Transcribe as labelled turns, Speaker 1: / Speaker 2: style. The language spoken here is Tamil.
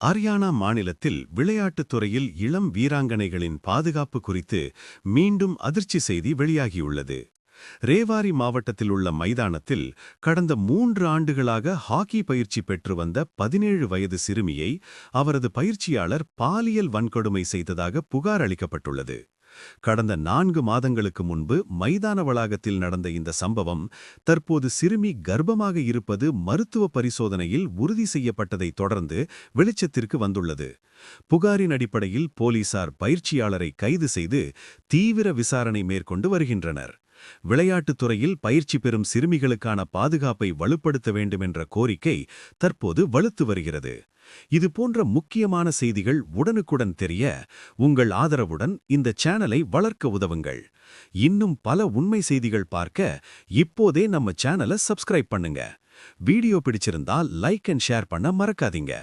Speaker 1: ஹரியானா மாநிலத்தில் விளையாட்டுத் துறையில் இளம் வீராங்கனைகளின் பாதுகாப்பு குறித்து மீண்டும் அதிர்ச்சி செய்தி வெளியாகியுள்ளது. ரேவாரி மாவட்டத்தில் உள்ள மைதானத்தில் கடந்த 3 ஆண்டுகளாக ஹாக்கி பயிற்சி பெற்று வந்த 17 வயது சிறுமியை அவரது பயிற்சியாளர் பாலியல் வன்கொடுமை செய்ததாக புகார் அளிக்கப்பட்டுள்ளது. கடந்த 4 மாதங்களுக்கு முன்பு மைதான வளாகத்தில் நடந்த இந்த சம்பவம் தற்போது சிறுமி கர்ப்பமாக இருப்பது மருத்துவ பரிசோதனையில் உறுதி செய்யப்பட்டதைத் தொடர்ந்து வெளிச்சத்திற்கு வந்துள்ளது. புகாரின் அடிப்படையில் போலீசார் பயிற்சியாளரை கைது செய்து தீவிர விசாரணை மேற்கொண்டு வருகின்றனர். விளையாட்டுத் துறையில் பயிற்சி பெறும் சிறுமிகளுக்கான பாதுகாப்பை வலுப்படுத்த வேண்டும் என்ற கோரிக்கை தற்போது வலுத்து வருகிறது. இதுபோன்ற முக்கியமான செய்திகள் உடனுக்குடன் தெரிய உங்கள் ஆதரவுடன் இந்த சேனலை வளர்க்க உதவுங்கள். இன்னும் பல உண்மை செய்திகள் பார்க்க இப்போதே நம்ம சேனலை சப்ஸ்கிரைப் பண்ணுங்க. வீடியோ பிடிச்சிருந்தா லைக் அண்ட் ஷேர் பண்ண மறக்காதீங்க.